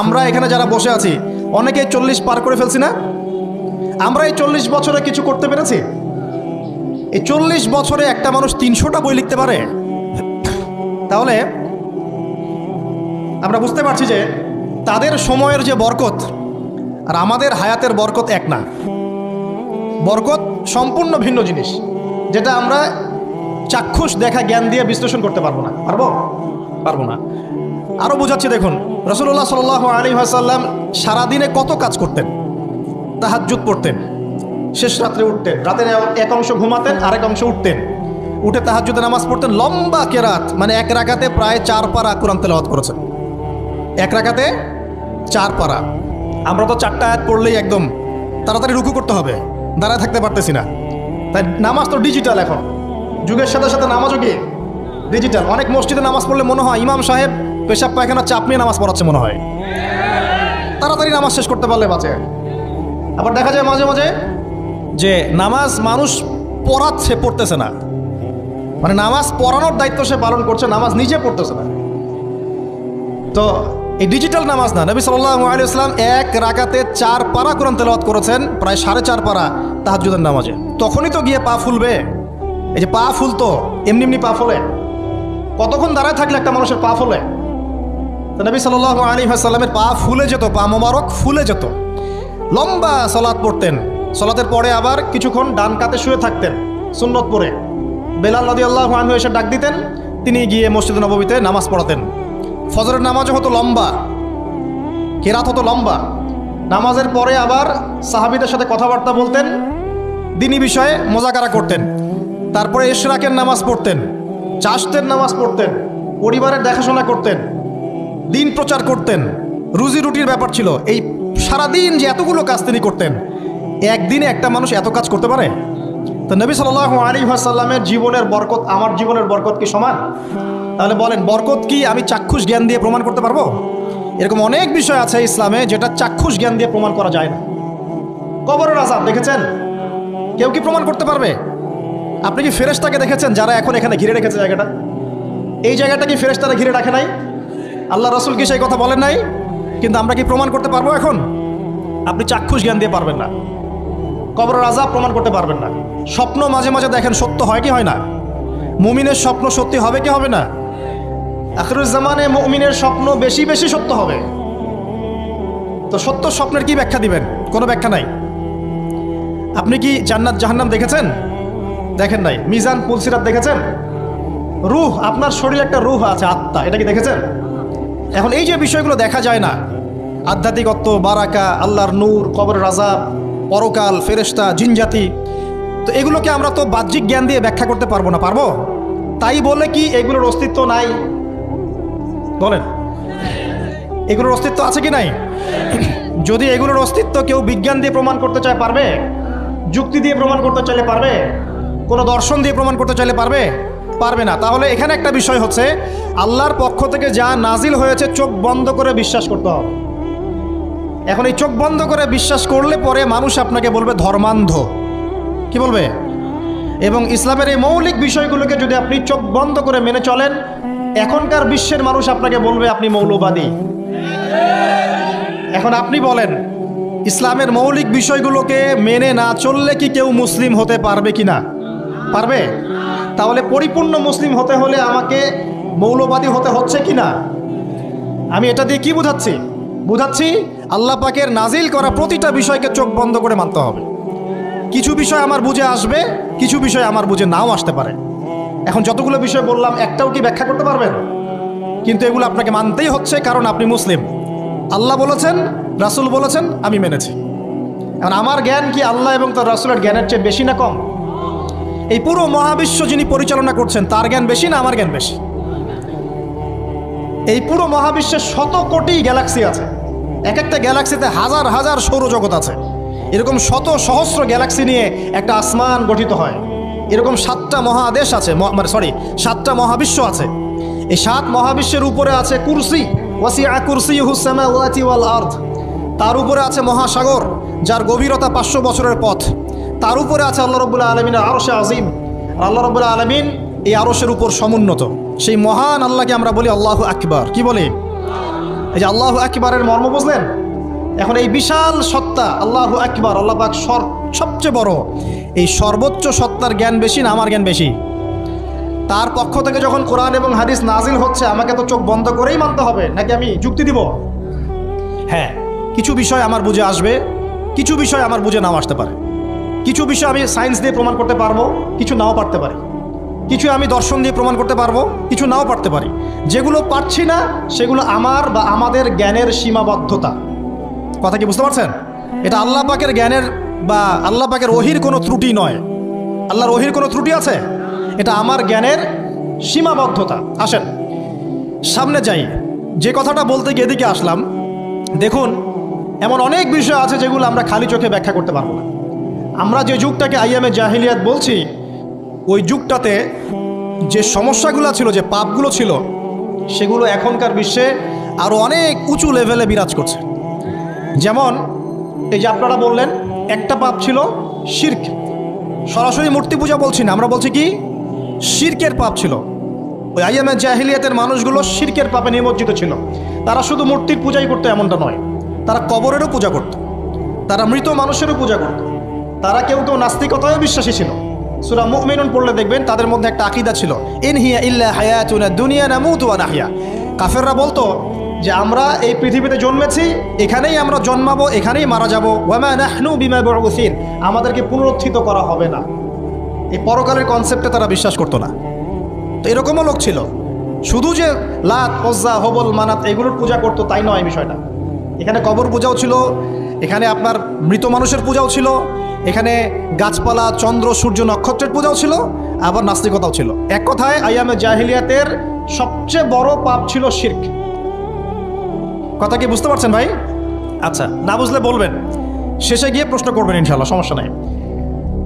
আমরা এখানে যারা বসে আছি অনেকেই 40 পার করে ফেলছি না? আমরা এই 40 বছরে কিছু করতে পেরেছি? এই 40 বছরে একটা মানুষ 300টা বই লিখতে পারে? তাহলে আমরা বুঝতে পারছি যে তাদের সময়ের যে বরকত আর আমাদের হায়াতের বরকত এক না। বরকত সম্পূর্ণ ভিন্ন জিনিস, যেটা আমরা চাক্ষুষ দেখা জ্ঞান দিয়ে বিশ্লেষণ করতে পারবো না। পারবো না। আরও বোঝাচ্ছি দেখুন, রাসূলুল্লাহ সাল্লাল্লাহু আলাইহি ওয়াসাল্লাম সারাদিনে কত কাজ করতেন। তাহাজ্জুদ পড়তেন, শেষ রাত্রে উঠতেন, রাতের এক অংশ ঘুমাতেন, আরেক অংশ উঠতেন, উঠে তাহাজ্জুদের নামাজ পড়তেন, লম্বা কেরাত, মানে এক রাকাতে প্রায় 4 পারা কোরআন তেলাওয়াত করেছেন। এক রাকাতে 4 পারা। আমরা তো 4টা আয়াত পড়লেই একদম তাড়াতাড়ি রুকু করতে হবে, দাঁড়ায় থাকতে পারতেছি না। তাই নামাজ তো ডিজিটাল, এখন যুগের সাথে সাথে নামাজও কি ডিজিটাল। অনেক মসজিদে নামাজ পড়লে মনে হয় ইমাম সাহেব পেশাব পায়খানা চাপ নিয়ে নামাজ পড়াচ্ছে মনে হয়, তাড়াতাড়ি নামাজ শেষ করতে পারলে বাঁচে। আবার দেখা যায় মাঝে মাঝে যে নামাজ মানুষ পড়াচ্ছে, পড়তেছে না, মানে নামাজ পড়ানোর দায়িত্ব সে পালন করছে, নামাজ নিজে পড়তেছে না। তো এই ডিজিটাল নামাজ না। নবী সাল্লাল্লাহু আলাইহি ওয়াসাল্লাম এক রাকাতে 4 পারা কোরআন তেলাওয়াত করেছেন, প্রায় 4.5 পারা তাহাজ্জুদের নামাজে। তখনই তো গিয়ে পা ফুলবে। এই যে পা ফুলতো, এমনি এমনি পা ফুলে? কতক্ষণ দাঁড়ায় থাকলে একটা মানুষের পা ফুলে? তো নবী সাল্লাল্লাহু আলাইহি ওয়াসাল্লামের পা ফুলে যেত, পা মোবারক ফুলে যেত। লম্বা সালাত পড়তেন, সালাতের পরে আবার কিছুক্ষণ ডান কাতে শুয়ে থাকতেন সুন্নত পড়ে। বেলাল রাদিয়াল্লাহু আনহু এসে ডাক দিতেন, তিনি গিয়ে মসজিদে নববীতে নামাজ পড়াতেন। ফজরের নামাজও হতো লম্বা, কেরাত হতো লম্বা। নামাজের পরে আবার সাহাবীদের সাথে কথাবার্তা বলতেন, দ্বীনি বিষয়ে মোজাকারা করতেন। তারপরে ইশরাকের নামাজ পড়তেন, চাশতের নামাজ পড়তেন, পরিবারের দেখাশোনা করতেন, দিন প্রচার করতেন, রুজি রুটির ব্যাপার ছিল। এই সারাদিন যে এতগুলো কাজ তিনি করতেন, একদিনে একটা মানুষ এত কাজ করতে পারে? তো নবী সাল্লাল্লাহু আলাইহি ওয়াসাল্লামের জীবনের বরকত আমার জীবনের বরকত কি সমান? তাহলে বলেন, বরকত কি আমি চাক্ষুষ জ্ঞান দিয়ে প্রমাণ করতে পারবো? এরকম অনেক বিষয় আছে ইসলামে যেটা চাক্ষুষ জ্ঞান দিয়ে প্রমাণ করা যায় না। কবরের আযাব দেখেছেন? কেউ কি প্রমাণ করতে পারবে? আপনি কি ফেরেশতাকে দেখেছেন যারা এখন এখানে ঘিরে রেখেছে জায়গাটা? এই জায়গাটা কি ফেরেশতারা ঘিরে রাখে নাই? আল্লাহ রাসূল কি সেই কথা বলেন নাই? কিন্তু আমরা কি প্রমাণ করতে পারবো এখন? আপনি চাক্ষুষ জ্ঞান দিয়ে পারবেন না। কবরের আযাব প্রমাণ করতে পারবেন না। স্বপ্ন মাঝে মাঝে দেখেন, সত্য হয় কি হয় না? মুমিনের স্বপ্ন সত্যি হবে কি হবে না? আখিরুজ জামানে মুমিনের স্বপ্ন বেশি বেশি সত্য হবে। তো সত্য স্বপ্নের কি ব্যাখ্যা দিবেন? কোনো ব্যাখ্যা নাই। আপনি কি জান্নাত জাহান্নাম দেখেছেন? দেখেন নাই। মিজান পুলসিরাত দেখেছেন? রূহ, আপনার শরীরে একটা রূহ আছে, আত্মা, এটা কি দেখেছেন? এখন এই যে বিষয়গুলো দেখা যায় না, আধ্যাত্মিকত্ব, বারাকা, আল্লাহর নূর, কবরের আযাব, পরকাল, ফেরেশতা, জিনজাতি, তো এগুলোকে আমরা তো বাহ্যিক জ্ঞান দিয়ে ব্যাখ্যা করতে পারবো না। পারবো? তাই বলে কি এগুলোর অস্তিত্ব নাই? বলেন, এগুলোর অস্তিত্ব আছে কি নাই? যদি এগুলোর অস্তিত্ব কেউ বিজ্ঞান দিয়ে প্রমাণ করতে চায় পারবে? যুক্তি দিয়ে প্রমাণ করতে চাইলে পারবে? কোনো দর্শন দিয়ে প্রমাণ করতে চাইলে পারবে? পারবে না। তাহলে এখানে একটা বিষয় হচ্ছে, আল্লাহর পক্ষ থেকে যা নাজিল হয়েছে চোখ বন্ধ করে বিশ্বাস করতে হবে। এখন এই চোখ বন্ধ করে বিশ্বাস করলে পরে মানুষ আপনাকে বলবে ধর্মান্ধ। কি বলবে? এবং ইসলামের এই মৌলিক বিষয়গুলোকে যদি আপনি চোখ বন্ধ করে মেনে চলেন, এখনকার বিশ্বের মানুষ আপনাকে বলবে আপনি মৌলবাদী। এখন আপনি বলেন, ইসলামের মৌলিক বিষয়গুলোকে মেনে না চললে কি কেউ মুসলিম হতে পারবে কি না? পারবে? তাহলে পরিপূর্ণ মুসলিম হতে হলে আমাকে মৌলবাদী হতে হচ্ছে কি না? আমি এটা দিয়ে কি বুঝাচ্ছি? আল্লাহ পাকের নাজিল করা প্রতিটা বিষয়কে চোখ বন্ধ করে মানতে হবে। কিছু বিষয় আমার বুঝে আসবে, কিছু বিষয় আমার বুঝে নাও আসতে পারে। এখন যতগুলো বিষয় বললাম, একটাও কি ব্যাখ্যা করতে পারবেন? কিন্তু এগুলো আপনাকে মানতেই হচ্ছে, কারণ আপনি মুসলিম। আল্লাহ বলেছেন, রাসূল বলেছেন, আমি মেনেছি। এখন আমার জ্ঞান কি আল্লাহ এবং তার রাসূলের জ্ঞানের চেয়ে বেশি না কম? এই পুরো মহাবিশ্ব যিনি পরিচালনা করছেন, তার জ্ঞান বেশি না আমার জ্ঞান বেশি? এই পুরো মহাবিশ্বের শত কোটি গ্যালাক্সি আছে, এক একটা গ্যালাক্সিতে হাজার হাজার সৌরজগৎ আছে। এরকম শত সহস্র গ্যালাক্সি নিয়ে একটা আসমান গঠিত হয়। এরকম 7টা মহাদেশ আছে, 7টা মহাবিশ্ব আছে। এই 7 মহাবিশ্বের উপরে আছে কুরসি, ওয়াসিআ কুরসিয়ুহুস সামাওয়াতি ওয়াল আরদ। তার উপরে আছে মহাসাগর, যার গভীরতা 500 বছরের পথ। তার উপরে আছে আল্লাহ রাব্বুল আলামিনের আরশে আজিম। আল্লাহ রাব্বুল আলামিন এই আরশের উপর সমুন্নত। সেই মহান আল্লাহকে আমরা বলি আল্লাহু আকবার। কি বলি? এই যে আল্লাহু আকবারের মর্ম বুঝলেন? এখন এই বিশাল সত্তা আল্লাহু আকবার, আল্লাহ পাক সবচেয়ে বড়, এই সর্বোচ্চ সত্তার জ্ঞান বেশি না আমার জ্ঞান বেশি? তার পক্ষ থেকে যখন কোরআন এবং হাদিস নাজিল হচ্ছে, আমাকে তো চোখ বন্ধ করেই মানতে হবে, নাকি আমি যুক্তি দিব? হ্যাঁ, কিছু বিষয় আমার বুঝে আসবে, কিছু বিষয় আমার বুঝে নাও আসতে পারে। কিছু বিষয় আমি সায়েন্স দিয়ে প্রমাণ করতে পারবো, কিছু নাও পারতে পারি। কিছু আমি দর্শন দিয়ে প্রমাণ করতে পারবো, কিছু নাও পারতে পারি। যেগুলো পারছি না সেগুলো আমার বা আমাদের জ্ঞানের সীমাবদ্ধতা। কথা কি বুঝতে পারছেন? এটা আল্লাহ পাকের জ্ঞানের বা আল্লাহ পাকের ওহির কোনো ত্রুটি নয়। আল্লাহর ওহির কোনো ত্রুটি আছে? এটা আমার জ্ঞানের সীমাবদ্ধতা। আসেন সামনে যাই। যে কথাটা বলতে গিয়ে এদিকে আসলাম, দেখুন এমন অনেক বিষয় আছে যেগুলো আমরা খালি চোখে ব্যাখ্যা করতে পারবো না। আমরা যে যুগটাকে আইয়ামে জাহিলিয়াত বলছি, ওই যুগটাতে যে সমস্যাগুলো ছিল, যে পাপগুলো ছিল, সেগুলো এখনকার বিশ্বে আরও অনেক উঁচু লেভেলে বিরাজ করছে। যেমন এই যে আপনারা বললেন, একটা পাপ ছিল শিরক। সরাসরি মূর্তি পূজা বলছি না, আমরা বলছি কি শিরকের পাপ ছিল। ওই আইয়ামে জাহিলিয়াতের মানুষগুলো শিরকের পাপে নিমজ্জিত ছিল। তারা শুধু মূর্তির পূজাই করতো এমনটা নয়, তারা কবরেরও পূজা করত, তারা মৃত মানুষেরও পূজা করত, তারা কেউ কেউ নাস্তিকতায়ও বিশ্বাসী ছিল। সূরা মুমিনুন পড়লে দেখবেন তাদের মধ্যে একটা আকীদা ছিল, ইন হিয়া ইল্লা হায়াতুনা দুনিয়া নামুতু ওয়া নাহয়া। কাফেররা বলতো যে আমরা এই পৃথিবীতে জন্মেছি, এখানেই আমরা জন্মাবো, এখানেই মারা যাব, ওয়া মা নাহনু বিমা বুউসিন, আমাদেরকে পুনরুত্থিত করা হবে না। এই পরকালের কনসেপ্টে তারা বিশ্বাস করতো না। তো এরকমও লোক ছিল। শুধু যে লাত, উজ্জা, হবল, মানাত এগুলোর পূজা করতো তাই নয় বিষয়টা। এখানে কবর পূজাও ছিল, এখানে আপনার মৃত মানুষের পূজাও ছিল, এখানে গাছপালা, চন্দ্র, সূর্য, নক্ষত্রের পূজাও ছিল, আবার নাস্তিকতাও ছিল। এক কথায় আইয়ামে জাহিলিয়াতের সবচেয়ে বড় পাপ ছিল শিরক। কথা কি বুঝতে পারছেন ভাই? আচ্ছা, না বুঝলে বলবেন, শেষে গিয়ে প্রশ্ন করবেন ইনশাআল্লাহ, সমস্যা নাই।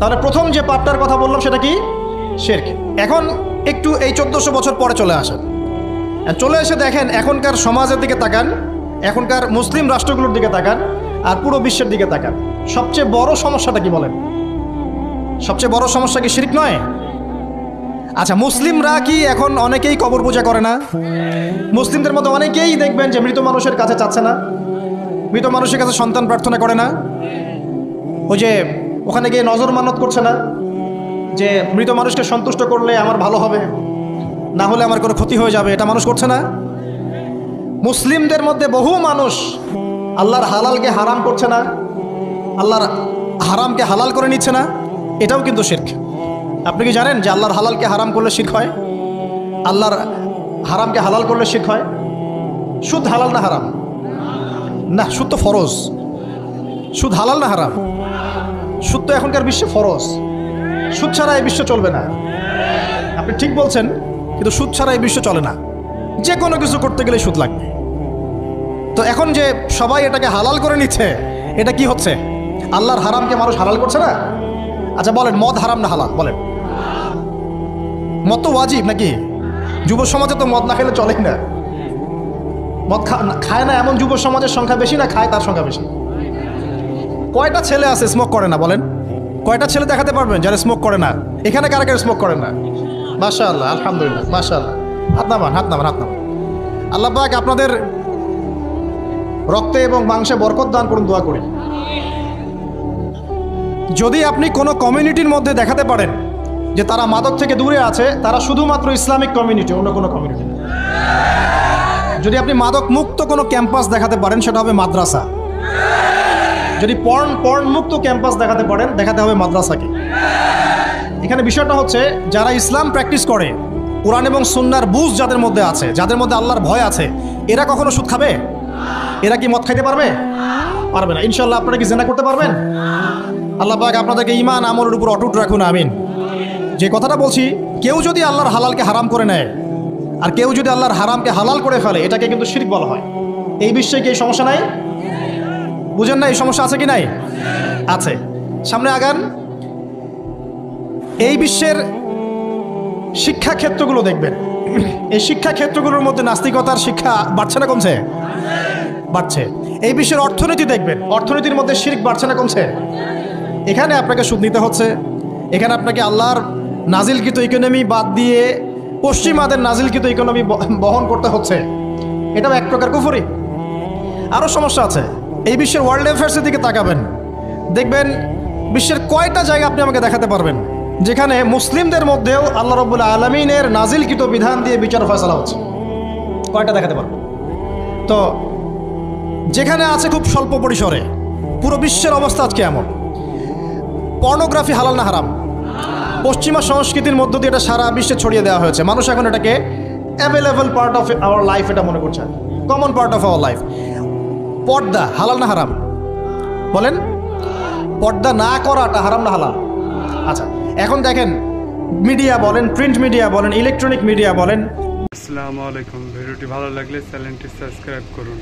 তাহলে প্রথম যে পাপটার কথা বললাম সেটা কি? শিরক। এখন একটু এই 1400 বছর পরে চলে আসেন, চলে এসে দেখেন এখনকার সমাজের দিকে তাকান, এখনকার মুসলিম রাষ্ট্রগুলোর দিকে তাকান, আর পুরো বিশ্বের দিকে তাকান। সবচেয়ে বড় সমস্যাটা কি বলেন? সবচেয়ে বড় সমস্যা কি শিরক নয়? আচ্ছা, মুসলিমরা কি এখন অনেকেই কবর পূজা করে না? মুসলিমদের মধ্যে অনেকেই দেখবেন যে মৃত মানুষের কাছে চাচ্ছে না, মৃত মানুষের কাছে সন্তান প্রার্থনা করে না, ওই যে ওখানে গিয়ে নজর মানত করছে না যে মৃত মানুষকে সন্তুষ্ট করলে আমার ভালো হবে, না হলে আমার কোনো ক্ষতি হয়ে যাবে, এটা মানুষ করছে না? মুসলিমদের মধ্যে বহু মানুষ আল্লাহর হালালকে হারাম করছে না, আল্লাহর হারামকে হালাল করে নিচ্ছে না, এটাও কিন্তু শিরক। আপনি কি জানেন যে আল্লাহর হালালকে হারাম করলে শিরক হয়? আল্লাহর হারামকে হালাল করলে শিরক হয়? সুদ হালাল না হারাম? না, সুদ তো ফরজ। সুদ হালাল না হারাম? সুদ তো এখনকার বিশ্বে ফরজ। সুদ ছাড়া এই বিশ্ব চলবে না। আপনি ঠিক বলছেন, কিন্তু সুদ ছাড়া এই বিশ্ব চলে না। যে কোনো কিছু করতে গেলে সুদ লাগবে। তো এখন যে সবাই এটাকে হালাল করে নিচ্ছে, এটা কি হচ্ছে? আল্লাহর হারামকে মানুষ হালাল করছে না? আচ্ছা বলেন, মদ হারাম না হালাল? বলেন। মদ তো ওয়াজিব নাকি? যুব সমাজে তো মদ না খেলে চলেই না। মদ খায় না এমন যুব সমাজের সংখ্যা বেশি না খায় তার সংখ্যা বেশি? কয়টা ছেলে আছে স্মোক করে না? বলেন, কয়টা ছেলে দেখাতে পারবেন যারা স্মোক করে না? এখানে কারা কারা স্মোক করেন না? মাশাআল্লাহ, আলহামদুলিল্লাহ, মাশাআল্লাহ। হাত নামান, হাত নামান, হাত নামান। আল্লাহ পাক আপনাদের রক্তে এবং মাংসে বরকত দান করুন, দোয়া করি। যদি আপনি কোনো কমিউনিটির মধ্যে দেখাতে পারেন যে তারা মাদক থেকে দূরে আছে, তারা শুধুমাত্র ইসলামিক কমিউনিটি, অন্য কোনো কমিউনিটি না। যদি আপনি মাদক মুক্ত কোনো ক্যাম্পাস দেখাতে পারেন, সেটা হবে মাদ্রাসা। যদি পর্ন মুক্ত ক্যাম্পাস দেখাতে পারেন, দেখাতে হবে মাদ্রাসাকে। এখানে বিষয়টা হচ্ছে, যারা ইসলাম প্র্যাকটিস করে, কোরআন এবং সুন্নাহর বুঝ যাদের মধ্যে আছে, যাদের মধ্যে আল্লাহর ভয় আছে, এরা কখনো সুদ খাবে? এরা কি মদ খাইতে পারবে? পারবে না। ইনশাল্লাহ আপনারা কি জিনা করতে পারবেন? আল্লাহ পাক আপনাদেরকে ঈমান আমলের উপর অটুট রাখুন, আমিন। যে কথাটা বলছি, কেউ যদি আল্লাহর হালালকে হারাম করে নেয় আর কেউ যদি আল্লাহর হারামকে হালাল করে ফেলে, এটাকে কিন্তু শিরক বলা হয়। এই বিশ্বে কি এই সমস্যা নাই? বুঝেন না এই সমস্যা আছে কি নাই? আছে। সামনে আগান। এই বিশ্বের শিক্ষা ক্ষেত্রগুলো দেখবেন, এই শিক্ষা ক্ষেত্রগুলোর মধ্যে নাস্তিকতার শিক্ষা বাড়ছে না কমছে? বাড়ছে। এই বিশ্বের অর্থনীতি দেখবেন, অর্থনীতির মধ্যে শিরক বাড়ছে না কমছে? এখানে আপনাকে সুদ নিতে হচ্ছে, এখানে আপনাকে আল্লাহর নাজিলকৃত ইকোনমি বাদ দিয়ে পশ্চিমাদের নাজিলকৃত ইকোনমি বহন করতে হচ্ছে। এটাও এক প্রকার কুফরি। আরও সমস্যা আছে। এই বিশ্বের ওয়ার্ল্ড অ্যাফেয়ার্সের দিকে তাকাবেন, দেখবেন বিশ্বের কয়টা জায়গা আপনি আমাকে দেখাতে পারবেন যেখানে মুসলিমদের মধ্যেও আল্লাহ রাব্বুল আলামিনের নাজিলকৃত বিধান দিয়ে বিচার ফয়সালা হচ্ছে? কয়টা দেখাতে পারবেন? তো যেখানে আছে খুব স্বল্প পরিসরে। পুরো বিশ্বের অবস্থা আজকে এমন। পর্নোগ্রাফি হালাল না হারাম? পশ্চিমা সংস্কৃতির মধ্য দিয়ে এটা সারা বিশ্বে ছড়িয়ে দেওয়া হয়েছে। মানুষ এখন এটাকে available part of our life এটা মনে করছে, common part of our life. পর্দা হালাল না হারাম? বলেন, পর্দা না করাটা হারাম না হালাল? আচ্ছা, এখন দেখেন, মিডিয়া বলেন, প্রিন্ট মিডিয়া বলেন, ইলেকট্রনিক মিডিয়া বলেন। আসসালামু আলাইকুম। ভিডিওটি ভালো লাগলে চ্যানেলটি সাবস্ক্রাইব করুন।